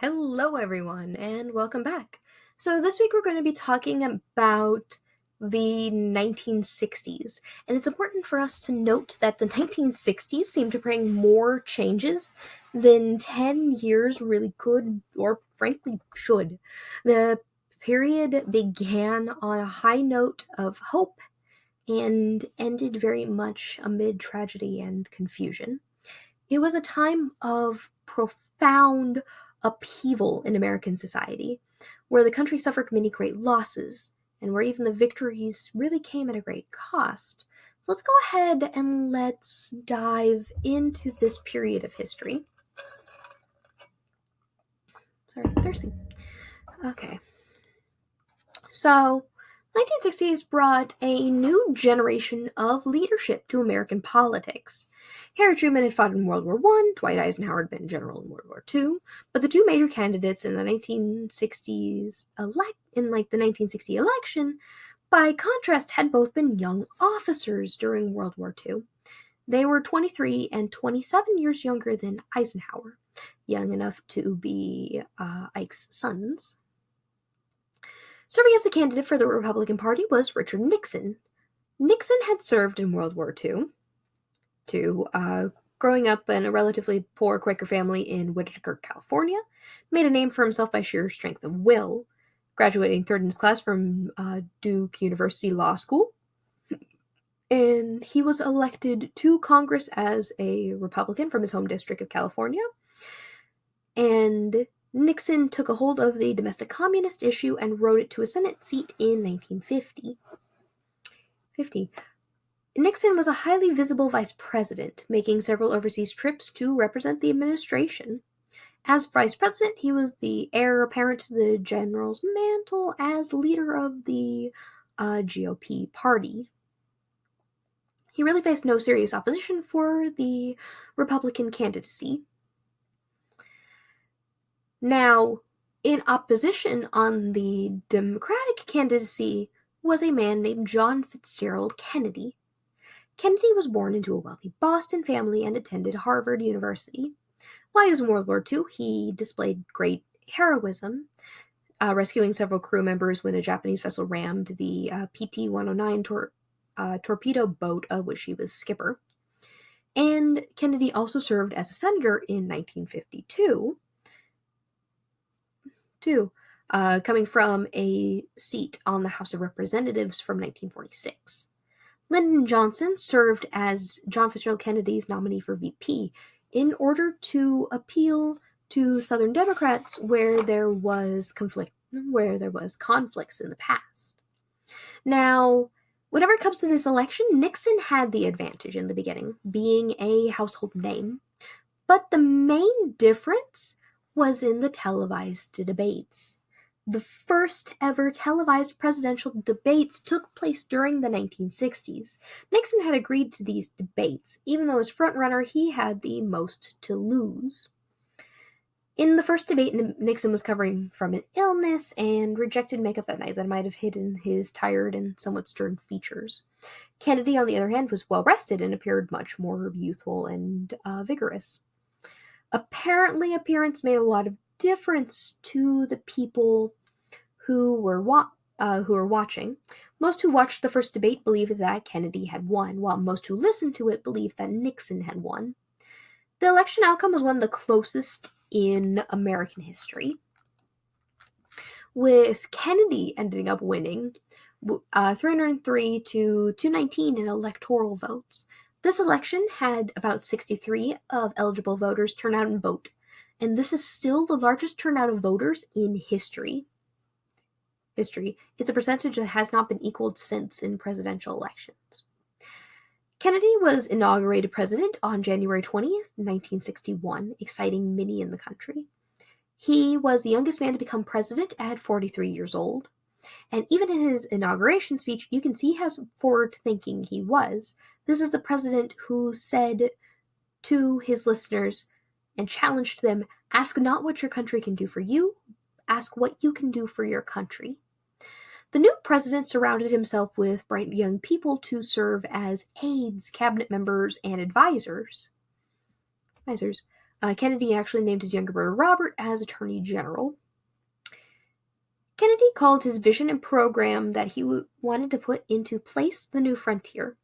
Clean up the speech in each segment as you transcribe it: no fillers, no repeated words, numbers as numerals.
Hello, everyone, and welcome back. So, this week we're going to be talking about the 1960s, and it's important for us to note that the 1960s seem to bring more changes than 10 years really could, or frankly should. The period began on a high note of hope and ended very much amid tragedy and confusion. It was a time of profound upheaval in American society, where the country suffered many great losses, and where even the victories really came at a great cost. So let's go ahead and let's dive into this period of history. Sorry, I'm thirsty. Okay. So, 1960s brought a new generation of leadership to American politics. Harry Truman had fought in World War I, Dwight Eisenhower had been general in World War II, but the two major candidates in the 1960 election, by contrast, had both been young officers during World War II. They were 23 and 27 years younger than Eisenhower, young enough to be Ike's sons. Serving as the candidate for the Republican Party was Richard Nixon. Nixon had served in World War II, growing up in a relatively poor Quaker family in Whitaker, California, made a name for himself by sheer strength of will, graduating third in his class from Duke University Law School. And he was elected to Congress as a Republican from his home district of California. And Nixon took a hold of the domestic communist issue and wrote it to a Senate seat in 1950. Nixon was a highly visible vice president, making several overseas trips to represent the administration. As vice president, he was the heir apparent to the general's mantle as leader of the GOP party. He really faced no serious opposition for the Republican candidacy. Now, in opposition on the Democratic candidacy was a man named John Fitzgerald Kennedy. Kennedy was born into a wealthy Boston family and attended Harvard University. While he was in World War II, he displayed great heroism, rescuing several crew members when a Japanese vessel rammed the PT-109 torpedo boat of which he was skipper. And Kennedy also served as a senator in 1952, coming from a seat on the House of Representatives from 1946. Lyndon Johnson served as John Fitzgerald Kennedy's nominee for VP in order to appeal to Southern Democrats where there was conflicts in the past. Now, whenever it comes to this election, Nixon had the advantage in the beginning, being a household name. But the main difference was in the televised debates. The first ever televised presidential debates took place during the 1960s. Nixon had agreed to these debates, even though as frontrunner he had the most to lose. In the first debate, Nixon was recovering from an illness and rejected makeup that night that might have hidden his tired and somewhat stern features. Kennedy, on the other hand, was well rested and appeared much more youthful and vigorous. Apparently, appearance made a lot of difference to the people who were watching. Most who watched the first debate believed that Kennedy had won, while most who listened to it believed that Nixon had won. The election outcome was one of the closest in American history, with Kennedy ending up winning 303 to 219 in electoral votes. This election had about 63 of eligible voters turn out and vote, and this is still the largest turnout of voters in history. It's a percentage that has not been equaled since in presidential elections. Kennedy was inaugurated president on January 20th, 1961, exciting many in the country. He was the youngest man to become president at 43 years old. And even in his inauguration speech, you can see how forward-thinking he was. This is the president who said to his listeners and challenged them, ask not what your country can do for you, ask what you can do for your country. The new president surrounded himself with bright young people to serve as aides, cabinet members, and advisors. Kennedy actually named his younger brother Robert as Attorney General. Kennedy called his vision and program that he wanted to put into place the new frontier.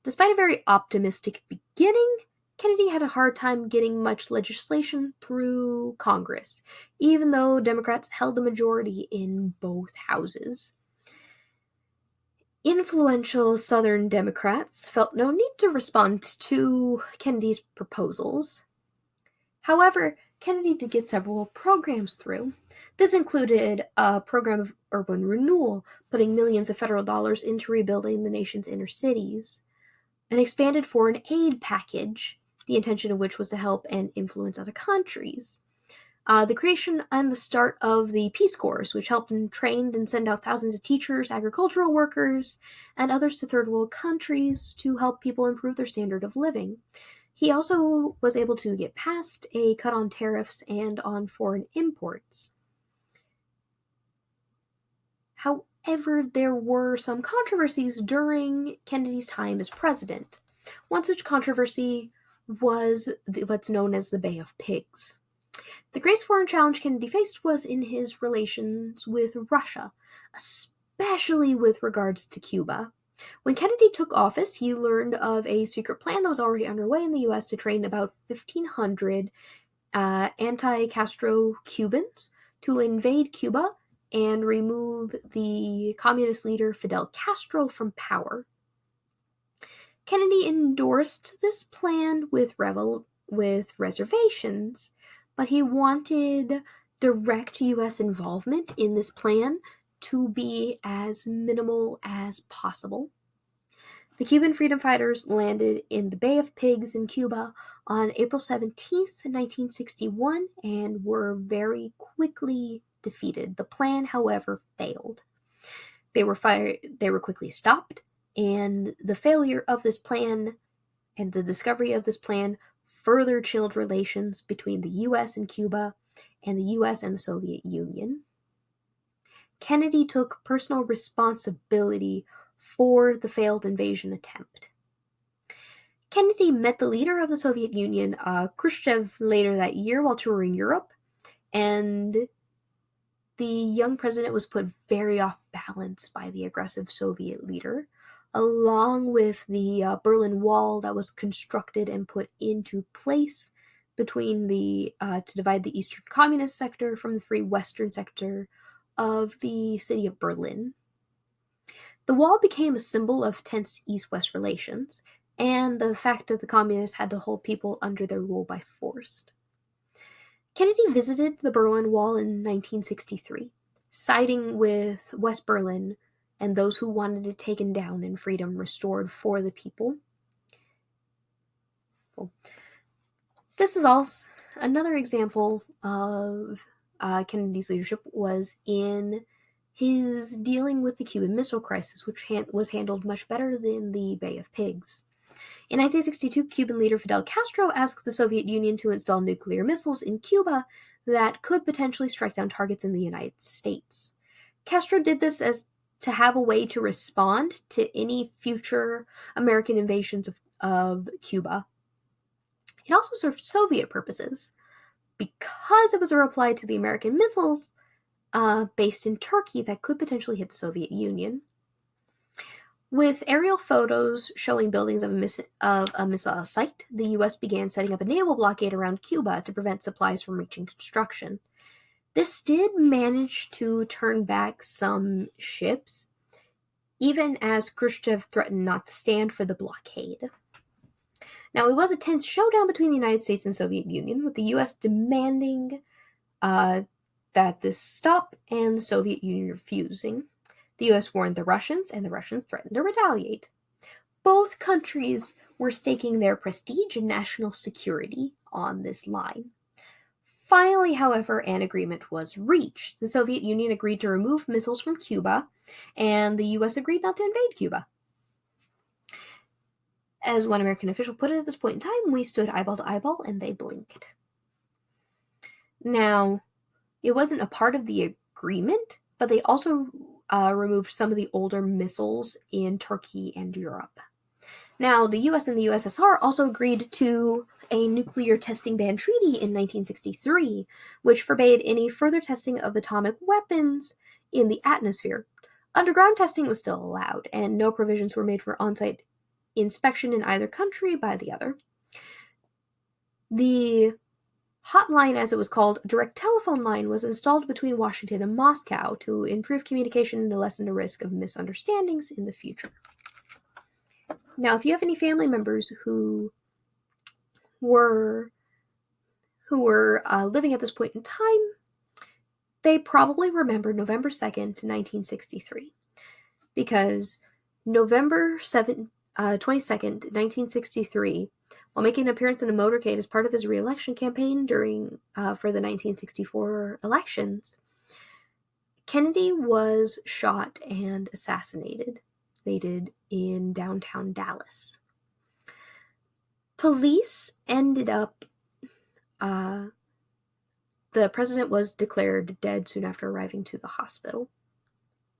Despite a very optimistic beginning, Kennedy had a hard time getting much legislation through Congress, even though Democrats held the majority in both houses. Influential Southern Democrats felt no need to respond to Kennedy's proposals. However, Kennedy did get several programs through. This included a program of urban renewal, putting millions of federal dollars into rebuilding the nation's inner cities, an expanded foreign aid package, the intention of which was to help and influence other countries, the creation and the start of the Peace Corps, which helped and trained and sent out thousands of teachers, agricultural workers, and others to third world countries to help people improve their standard of living. He also was able to get past a cut on tariffs and on foreign imports. However, there were some controversies during Kennedy's time as president. One such controversy was what's known as the Bay of Pigs. The greatest foreign challenge Kennedy faced was in his relations with Russia, especially with regards to Cuba. When Kennedy took office, he learned of a secret plan that was already underway in the U.S. to train about 1,500 anti-Castro Cubans to invade Cuba and remove the communist leader Fidel Castro from power. Kennedy endorsed this plan with reservations, but he wanted direct U.S. involvement in this plan to be as minimal as possible. The Cuban freedom fighters landed in the Bay of Pigs in Cuba on April 17th, 1961, and were very quickly defeated. The plan, however, failed. They were quickly stopped, and the failure of this plan and the discovery of this plan further chilled relations between the U.S. and Cuba and the U.S. and the Soviet Union. Kennedy took personal responsibility for the failed invasion attempt. Kennedy met the leader of the Soviet Union, Khrushchev, later that year while touring Europe, and the young president was put very off balance by the aggressive Soviet leader, along with the Berlin Wall that was constructed and put into place between to divide the Eastern Communist sector from the free Western sector of the city of Berlin. The wall became a symbol of tense East-West relations, and the fact that the communists had to hold people under their rule by force. Kennedy visited the Berlin Wall in 1963, siding with West Berlin and those who wanted it taken down and freedom restored for the people. This is also another example of Kennedy's leadership was in his dealing with the Cuban Missile Crisis, which was handled much better than the Bay of Pigs. In 1962, Cuban leader Fidel Castro asked the Soviet Union to install nuclear missiles in Cuba that could potentially strike down targets in the United States. Castro did this as to have a way to respond to any future American invasions of Cuba. It also served Soviet purposes because it was a reply to the American missiles based in Turkey that could potentially hit the Soviet Union. With aerial photos showing buildings of a missile site, the U.S. began setting up a naval blockade around Cuba to prevent supplies from reaching construction. This did manage to turn back some ships, even as Khrushchev threatened not to stand for the blockade. Now, it was a tense showdown between the United States and Soviet Union, with the U.S. demanding that this stop and the Soviet Union refusing. The U.S. warned the Russians, and the Russians threatened to retaliate. Both countries were staking their prestige and national security on this line. Finally, however, an agreement was reached. The Soviet Union agreed to remove missiles from Cuba, and the U.S. agreed not to invade Cuba. As one American official put it at this point in time, we stood eyeball to eyeball, and they blinked. Now, it wasn't a part of the agreement, but they also removed some of the older missiles in Turkey and Europe. Now, the U.S. and the USSR also agreed to a nuclear testing ban treaty in 1963, which forbade any further testing of atomic weapons in the atmosphere. Underground testing was still allowed, and no provisions were made for on-site inspection in either country by the other. The hotline, as it was called, direct telephone line, was installed between Washington and Moscow to improve communication and to lessen the risk of misunderstandings in the future. Now, if you have any family members who were living at this point in time, they probably remember November 2nd, 1963, because November 22nd, 1963, while making an appearance in a motorcade as part of his re-election campaign for the 1964 elections, Kennedy was shot and assassinated in downtown Dallas. Police ended up the president was declared dead soon after arriving to the hospital.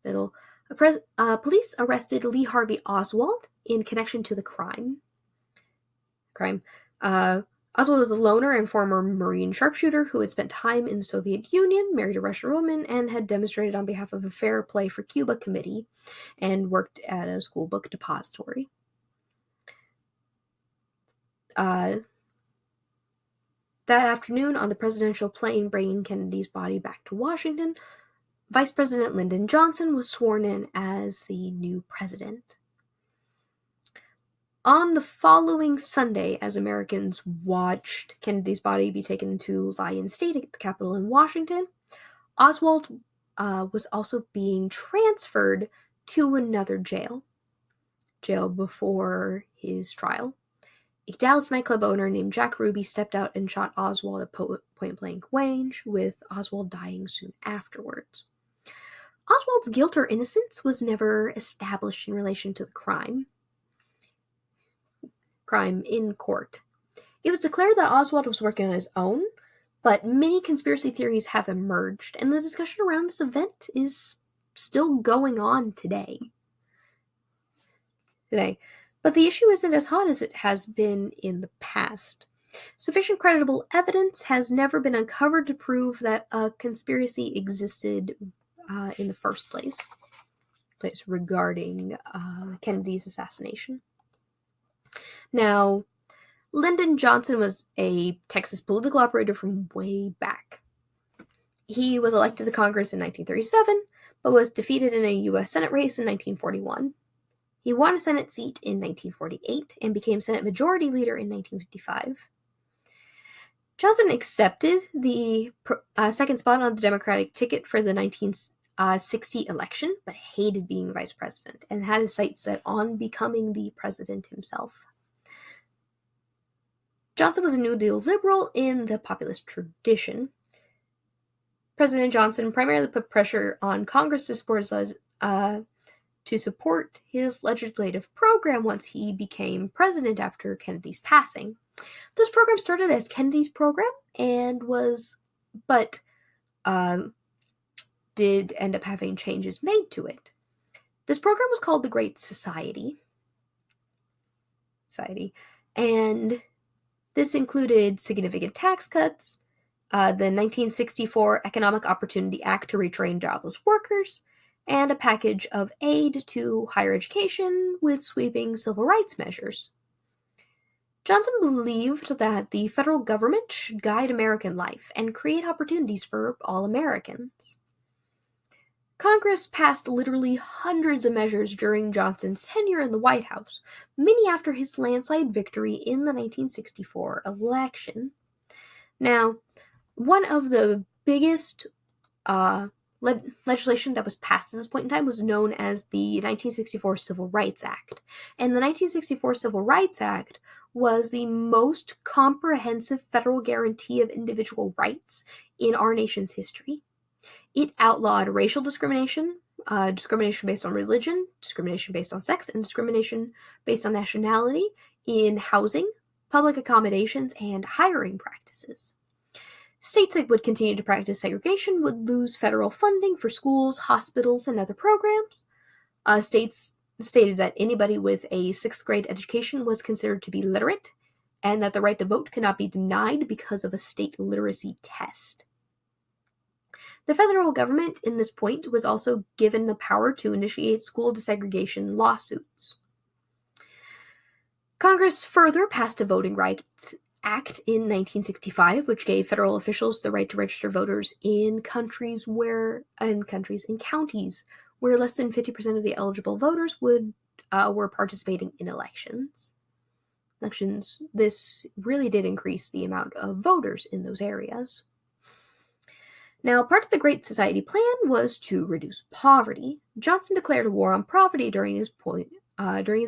Police arrested Lee Harvey Oswald in connection to the crime. Oswald was a loner and former Marine sharpshooter who had spent time in the Soviet Union, married a Russian woman, and had demonstrated on behalf of a Fair Play for Cuba committee and worked at a school book depository. That afternoon, on the presidential plane bringing Kennedy's body back to Washington, Vice President Lyndon Johnson was sworn in as the new president. On the following Sunday, as Americans watched Kennedy's body be taken to Lyon State at the Capitol in Washington, Oswald was also being transferred to another jail before his trial. A Dallas nightclub owner named Jack Ruby stepped out and shot Oswald at point-blank range, with Oswald dying soon afterwards. Oswald's guilt or innocence was never established in relation to the crime in court. It was declared that Oswald was working on his own, but many conspiracy theories have emerged, and the discussion around this event is still going on today. But the issue isn't as hot as it has been in the past. Sufficient credible evidence has never been uncovered to prove that a conspiracy existed in the first place regarding Kennedy's assassination. Now, Lyndon Johnson was a Texas political operator from way back. He was elected to Congress in 1937, but was defeated in a U.S. Senate race in 1941. He won a Senate seat in 1948 and became Senate Majority Leader in 1955. Johnson accepted the second spot on the Democratic ticket for the 1960 election, but hated being vice president and had his sights set on becoming the president himself. Johnson was a New Deal liberal in the populist tradition. President Johnson primarily put pressure on Congress to support his legislative program once he became president after Kennedy's passing. This program started as Kennedy's program and did end up having changes made to it. This program was called the Great Society, and this included significant tax cuts, the 1964 Economic Opportunity Act to retrain jobless workers, and a package of aid to higher education with sweeping civil rights measures. Johnson believed that the federal government should guide American life and create opportunities for all Americans. Congress passed literally hundreds of measures during Johnson's tenure in the White House, many after his landslide victory in the 1964 election. Now, one of the biggest legislation that was passed at this point in time was known as the 1964 Civil Rights Act. And the 1964 Civil Rights Act was the most comprehensive federal guarantee of individual rights in our nation's history. It outlawed racial discrimination, discrimination based on religion, discrimination based on sex, and discrimination based on nationality in housing, public accommodations, and hiring practices. States that would continue to practice segregation would lose federal funding for schools, hospitals, and other programs. States stated that anybody with a 6th grade education was considered to be literate and that the right to vote cannot be denied because of a state literacy test. The federal government, in this point, was also given the power to initiate school desegregation lawsuits. Congress further passed a Voting Rights Act in 1965, which gave federal officials the right to register voters in counties where less than 50% of the eligible voters were participating in elections. This really did increase the amount of voters in those areas. Now, part of the Great Society plan was to reduce poverty. Johnson declared a war on poverty during his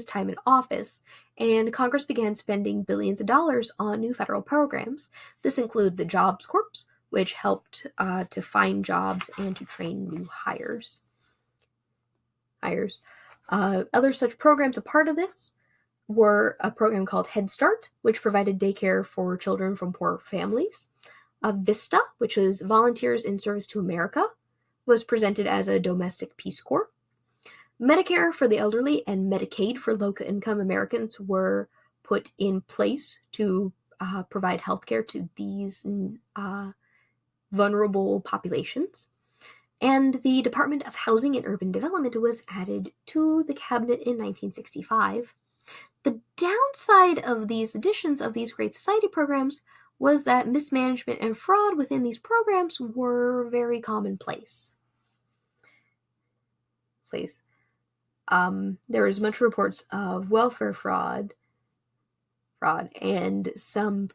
time in office, and Congress began spending billions of dollars on new federal programs. This included the Jobs Corps, which helped to find jobs and to train new hires. Other such programs a part of this were a program called Head Start, which provided daycare for children from poor families. VISTA, which was Volunteers in Service to America, was presented as a domestic Peace Corps. Medicare for the elderly and Medicaid for low-income Americans were put in place to provide health care to these vulnerable populations. And the Department of Housing and Urban Development was added to the cabinet in 1965. The downside of these additions of these Great Society programs was that mismanagement and fraud within these programs were very commonplace. There was much reports of welfare fraud, and some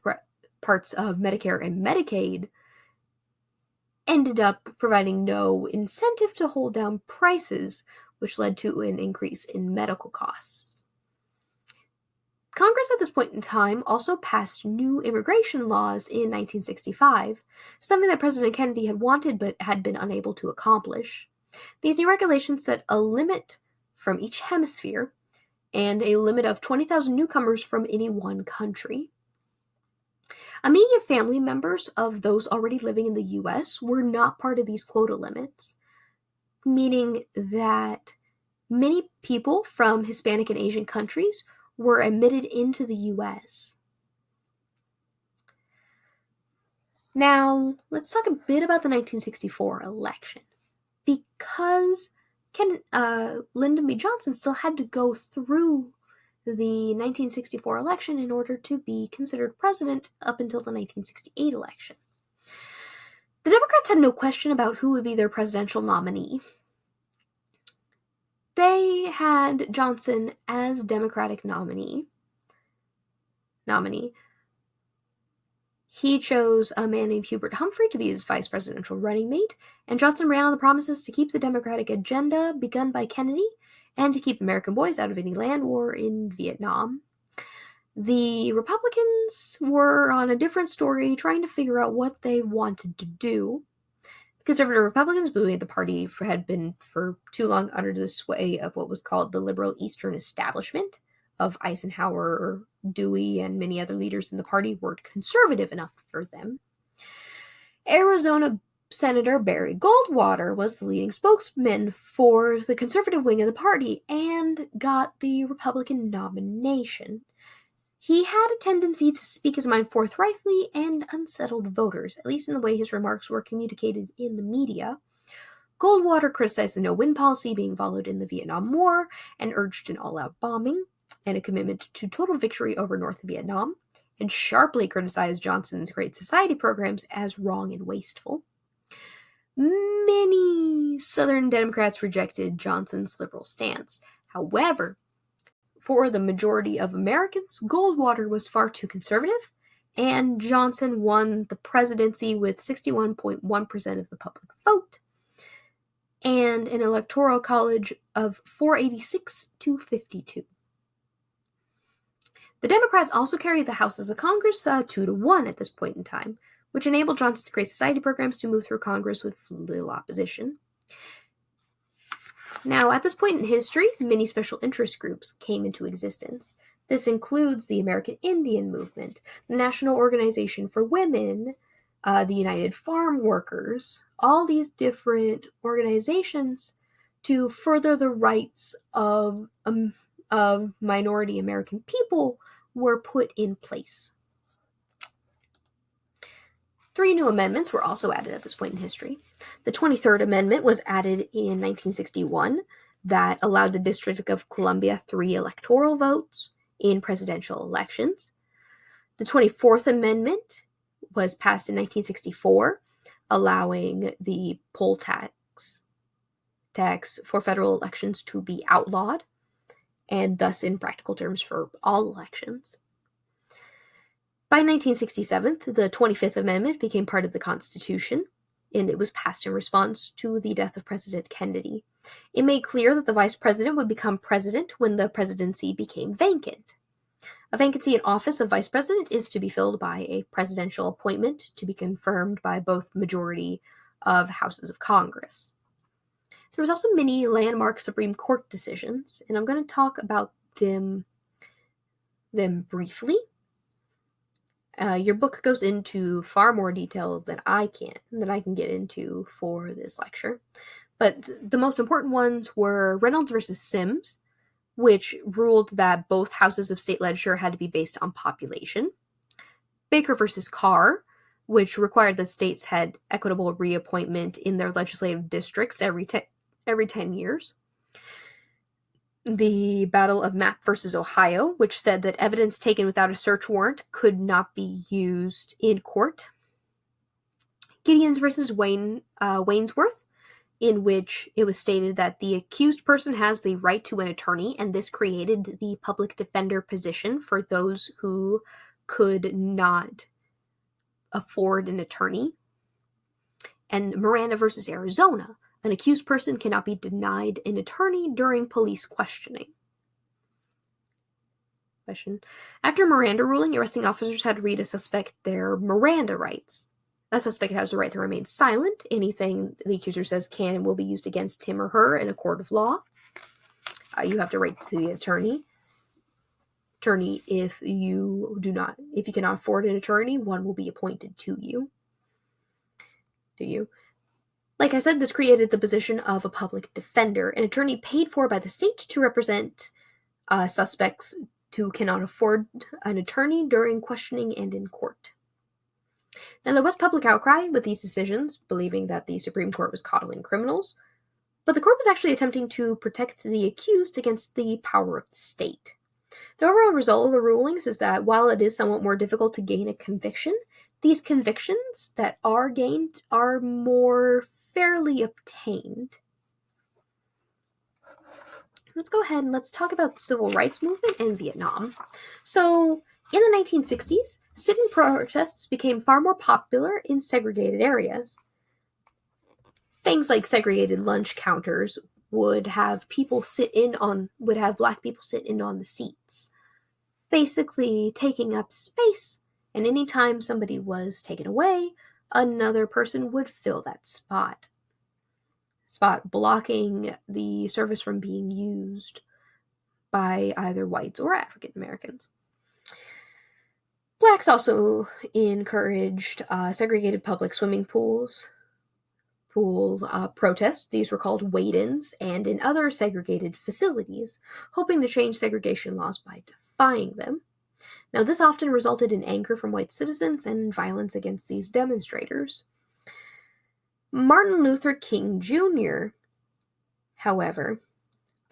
parts of Medicare and Medicaid ended up providing no incentive to hold down prices, which led to an increase in medical costs. Congress at this point in time also passed new immigration laws in 1965, something that President Kennedy had wanted but had been unable to accomplish. These new regulations set a limit from each hemisphere and a limit of 20,000 newcomers from any one country. Immediate family members of those already living in the U.S. were not part of these quota limits, meaning that many people from Hispanic and Asian countries were admitted into the U.S. Now, let's talk a bit about the 1964 election. Because Lyndon B. Johnson still had to go through the 1964 election in order to be considered president up until the 1968 election. The Democrats had no question about who would be their presidential nominee. They had Johnson as Democratic nominee. He chose a man named Hubert Humphrey to be his vice presidential running mate, and Johnson ran on the promises to keep the Democratic agenda begun by Kennedy and to keep American boys out of any land war in Vietnam. The Republicans were on a different story, trying to figure out what they wanted to do. The conservative Republicans believed the party had been for too long under the sway of what was called the liberal Eastern establishment of Eisenhower, Dewey, and many other leaders in the party weren't conservative enough for them. Arizona Senator Barry Goldwater was the leading spokesman for the conservative wing of the party and got the Republican nomination. He had a tendency to speak his mind forthrightly and unsettled voters, at least in the way his remarks were communicated in the media. Goldwater criticized the no-win policy being followed in the Vietnam War and urged an all-out bombing and a commitment to total victory over North Vietnam, and sharply criticized Johnson's Great Society programs as wrong and wasteful. Many Southern Democrats rejected Johnson's liberal stance. However, for the majority of Americans, Goldwater was far too conservative, and Johnson won the presidency with 61.1% of the public vote and an electoral college of 486 to 52. The Democrats also carried the Houses of Congress 2-1 at this point in time, which enabled Johnson's Great Society programs to move through Congress with little opposition. Now, at this point in history, many special interest groups came into existence. This includes the American Indian Movement, the National Organization for Women, the United Farm Workers, all these different organizations to further the rights of minority American people were put in place. 3 new amendments were also added at this point in history. The 23rd Amendment was added in 1961 that allowed the District of Columbia 3 electoral votes in presidential elections. The 24th Amendment was passed in 1964, allowing the poll tax for federal elections to be outlawed, and thus in practical terms for all elections. By 1967, the 25th Amendment became part of the Constitution, and it was passed in response to the death of President Kennedy. It made clear that the vice president would become president when the presidency became vacant. A vacancy in office of vice president is to be filled by a presidential appointment to be confirmed by both majority of houses of Congress. There was also many landmark Supreme Court decisions, and I'm going to talk about them briefly. Your book goes into far more detail than I can get into for this lecture. But the most important ones were Reynolds versus Sims, which ruled that both houses of state legislature had to be based on population. Baker versus Carr, which required that states had equitable reappointment in their legislative districts every 10 years. The Battle of Mapp versus Ohio, which said that evidence taken without a search warrant could not be used in court. Gideons versus Wainsworth, in which it was stated that the accused person has the right to an attorney, and this created the public defender position for those who could not afford an attorney. And Miranda versus Arizona, an accused person cannot be denied an attorney during police questioning. Question. After Miranda ruling, arresting officers had to read a suspect their Miranda rights. A suspect has the right to remain silent. Anything the accuser says can and will be used against him or her in a court of law. You have to write to the attorney. If you cannot afford an attorney, one will be appointed to you. Like I said, this created the position of a public defender, an attorney paid for by the state to represent suspects who cannot afford an attorney during questioning and in court. Now, there was public outcry with these decisions, believing that the Supreme Court was coddling criminals, but the court was actually attempting to protect the accused against the power of the state. The overall result of the rulings is that while it is somewhat more difficult to gain a conviction, these convictions that are gained are more fairly obtained. Let's go ahead and let's talk about the civil rights movement in Vietnam. So, in the 1960s, sit-in protests became far more popular in segregated areas. Things like segregated lunch counters would have black people sit in on the seats, basically taking up space, and anytime somebody was taken away, another person would fill that spot, blocking the service from being used by either whites or African Americans. Blacks also encouraged segregated public swimming pools, protests. These were called wade-ins, and in other segregated facilities, hoping to change segregation laws by defying them. Now, this often resulted in anger from white citizens and violence against these demonstrators. Martin Luther King Jr., however,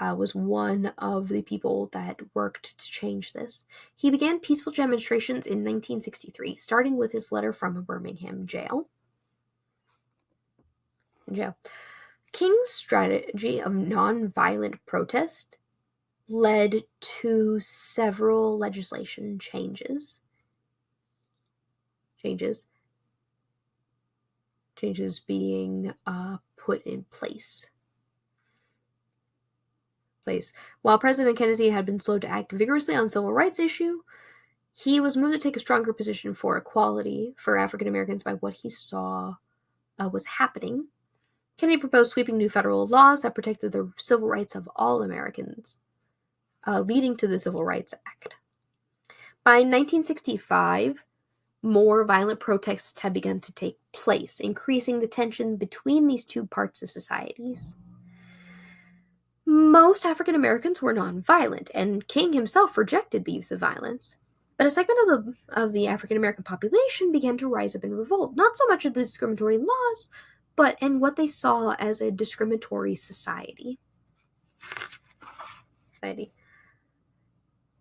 was one of the people that worked to change this. He began peaceful demonstrations in 1963, starting with his letter from a Birmingham jail. King's strategy of nonviolent protest led to several legislation changes being put in place. While President Kennedy had been slow to act vigorously on the civil rights issue, he was moved to take a stronger position for equality for African Americans by what he saw was happening. Kennedy proposed sweeping new federal laws that protected the civil rights of all Americans, leading to the Civil Rights Act. By 1965, more violent protests had begun to take place, increasing the tension between these two parts of societies. Most African Americans were nonviolent, and King himself rejected the use of violence. But a segment of the African American population began to rise up in revolt, not so much at the discriminatory laws, but in what they saw as a discriminatory society.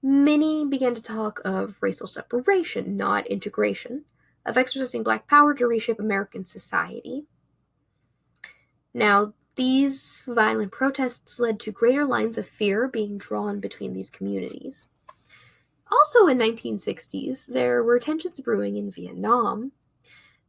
Many began to talk of racial separation, not integration, of exercising black power to reshape American society. Now, these violent protests led to greater lines of fear being drawn between these communities. Also in 1960s, there were tensions brewing in Vietnam.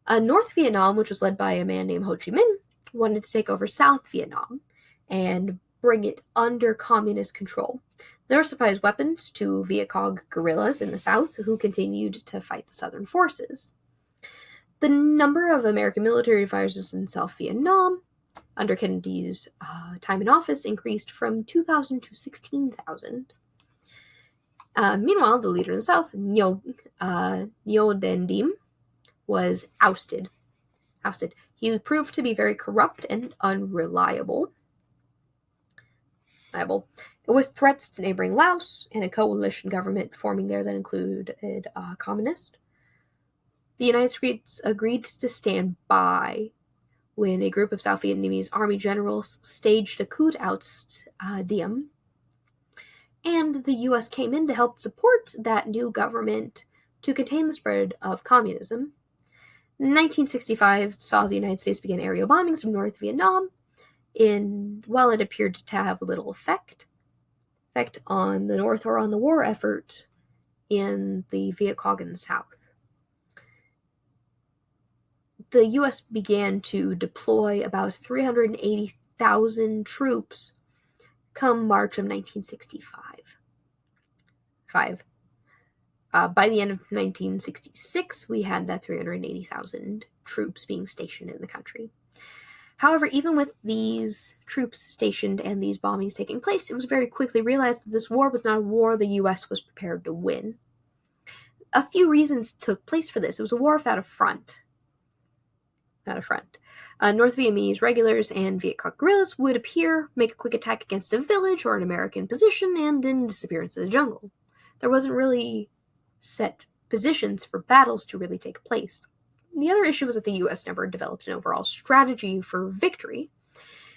North Vietnam, which was led by a man named Ho Chi Minh, wanted to take over South Vietnam and bring it under communist control. The North supplies weapons to Viet Cong guerrillas in the South, who continued to fight the Southern forces. The number of American military advisors in South Vietnam under Kennedy's time in office increased from 2,000 to 16,000. Meanwhile, the leader in the South, Ngo Dinh Diem, was ousted. He proved to be very corrupt and unreliable. With threats to neighboring Laos and a coalition government forming there that included communists, the United States agreed to stand by when a group of South Vietnamese army generals staged a coup to oust Diem, and the U.S. came in to help support that new government to contain the spread of communism. 1965 saw the United States begin aerial bombings of North Vietnam, while it appeared to have little effect on the North or on the war effort in the Viet Cong in the South. The U.S. began to deploy about 380,000 troops come March of 1965. By the end of 1966, we had that 380,000 troops being stationed in the country. However, even with these troops stationed and these bombings taking place, it was very quickly realized that this war was not a war the U.S. was prepared to win. A few reasons took place for this. It was a war without a front. North Vietnamese regulars and Viet Cong guerrillas would appear, make a quick attack against a village or an American position, and then disappear into the jungle. There wasn't really set positions for battles to really take place. The other issue was that the U.S. never developed an overall strategy for victory,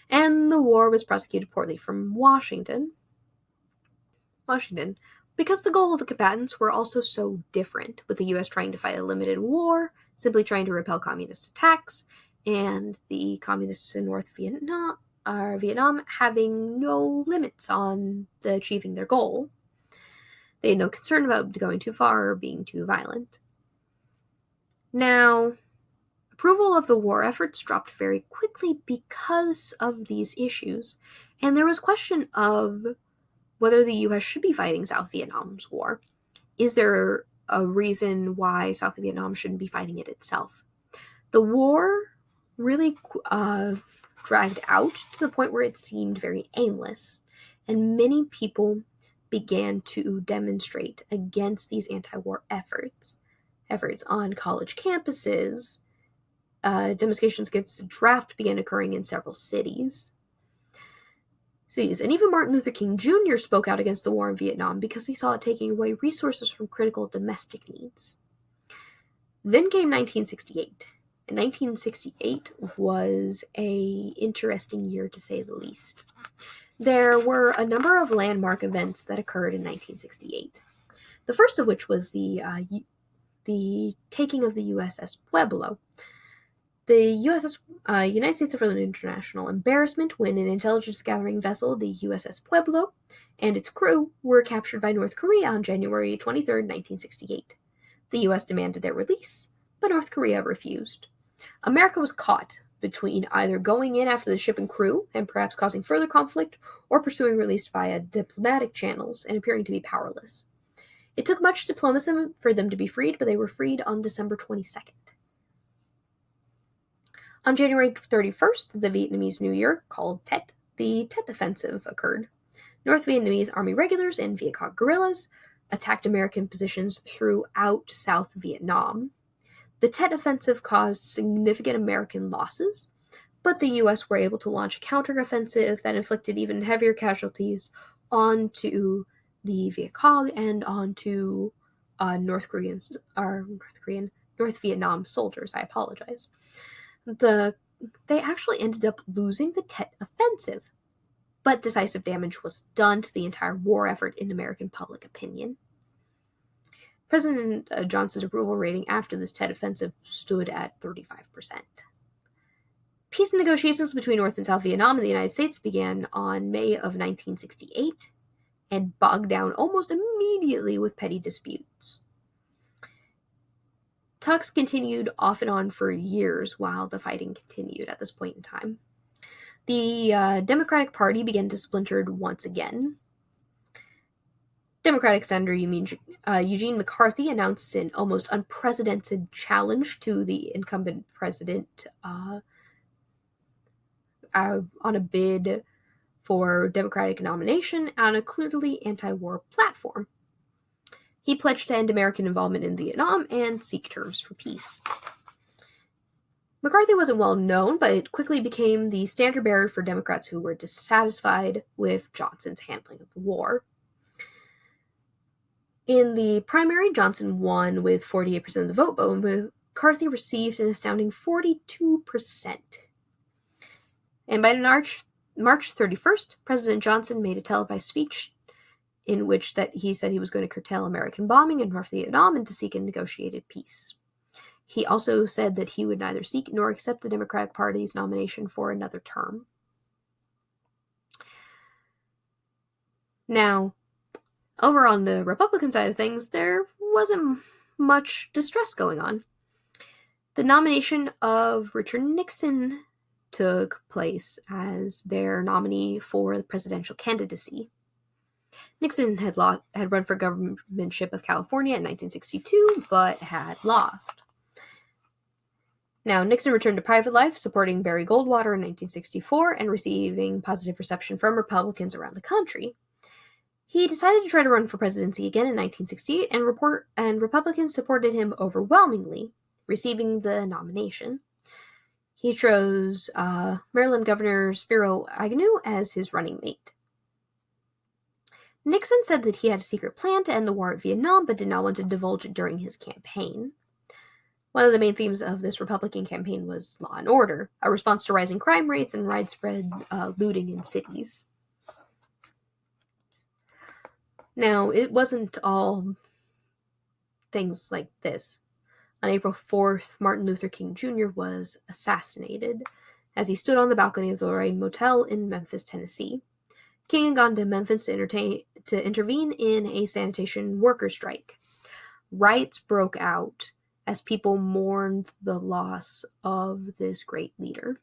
and the war was prosecuted poorly from Washington, because the goal of the combatants were also so different, with the U.S. trying to fight a limited war, simply trying to repel communist attacks, and the communists in North Vietnam having no limits on achieving their goal. They had no concern about going too far or being too violent. Now, approval of the war efforts dropped very quickly because of these issues, and there was question of whether the U.S. should be fighting South Vietnam's war. Is there a reason why South Vietnam shouldn't be fighting it itself? The war really dragged out to the point where it seemed very aimless, and many people began to demonstrate against these anti-war efforts on college campuses. Demonstrations against the draft began occurring in several cities. And even Martin Luther King Jr. spoke out against the war in Vietnam because he saw it taking away resources from critical domestic needs. Then came 1968. And 1968 was an interesting year, to say the least. There were a number of landmark events that occurred in 1968. The first of which was the taking of the USS Pueblo. The United States suffered an international embarrassment when an intelligence-gathering vessel, the USS Pueblo, and its crew were captured by North Korea on January 23, 1968. The U.S. demanded their release, but North Korea refused. America was caught between either going in after the ship and crew and perhaps causing further conflict, or pursuing release via diplomatic channels and appearing to be powerless. It took much diplomacy for them to be freed, but they were freed on December 22nd. On January 31st, the Vietnamese New Year, called Tet, the Tet Offensive occurred. North Vietnamese Army regulars and Viet Cong guerrillas attacked American positions throughout South Vietnam. The Tet Offensive caused significant American losses, but the U.S. were able to launch a counteroffensive that inflicted even heavier casualties onto the Viet Cong and onto North Vietnam soldiers. I apologize. They actually ended up losing the Tet Offensive, but decisive damage was done to the entire war effort in American public opinion. President Johnson's approval rating after this Tet Offensive stood at 35%. Peace negotiations between North and South Vietnam and the United States began on May of 1968 and bogged down almost immediately with petty disputes. Talks continued off and on for years while the fighting continued at this point in time. The Democratic Party began to splinter once again. Democratic Senator Eugene McCarthy announced an almost unprecedented challenge to the incumbent president on a bid for Democratic nomination on a clearly anti-war platform. He pledged to end American involvement in Vietnam and seek terms for peace. McCarthy wasn't well known, but quickly became the standard bearer for Democrats who were dissatisfied with Johnson's handling of the war. In the primary, Johnson won with 48% of the vote, but McCarthy received an astounding 42%. And by March 31st, President Johnson made a televised speech in which he said he was going to curtail American bombing in North Vietnam and to seek a negotiated peace. He also said that he would neither seek nor accept the Democratic Party's nomination for another term. Now, over on the Republican side of things, there wasn't much distress going on. The nomination of Richard Nixon took place as their nominee for the presidential candidacy. Nixon had run for governorship of California in 1962, but had lost. Now, Nixon returned to private life, supporting Barry Goldwater in 1964 and receiving positive reception from Republicans around the country. He decided to try to run for presidency again in 1968, and Republicans supported him overwhelmingly, receiving the nomination. He chose Maryland Governor Spiro Agnew as his running mate. Nixon said that he had a secret plan to end the war at Vietnam, but did not want to divulge it during his campaign. One of the main themes of this Republican campaign was law and order, a response to rising crime rates and widespread looting in cities. Now, it wasn't all things like this. On April 4th, Martin Luther King Jr. was assassinated as he stood on the balcony of the Lorraine Motel in Memphis, Tennessee. King had gone to Memphis to intervene in a sanitation worker strike. Riots broke out as people mourned the loss of this great leader.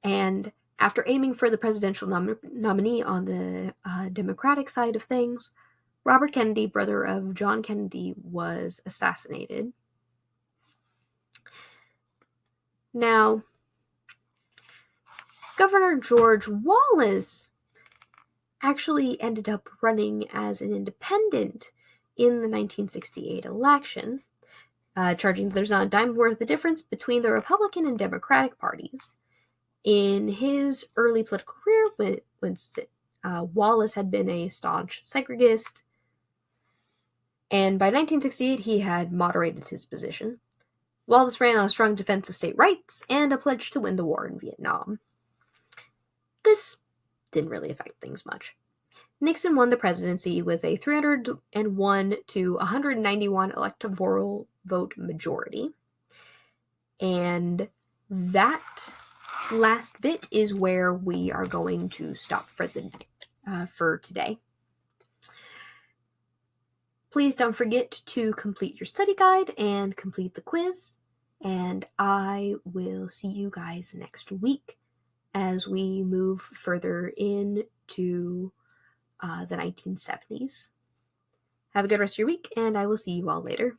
And after aiming for the presidential nominee on the Democratic side of things, Robert Kennedy, brother of John Kennedy, was assassinated. Now, Governor George Wallace actually ended up running as an independent in the 1968 election, charging that there's not a dime worth of difference between the Republican and Democratic parties. In his early political career, Wallace had been a staunch segregist, and by 1968 he had moderated his position. Wallace ran on a strong defense of state rights and a pledge to win the war in Vietnam. This didn't really affect things much. Nixon won the presidency with a 301 to 191 electoral vote majority. And that last bit is where we are going to stop for the night, for today. Please don't forget to complete your study guide and complete the quiz. And I will see you guys next week as we move further into the 1970s. Have a good rest of your week, and I will see you all later.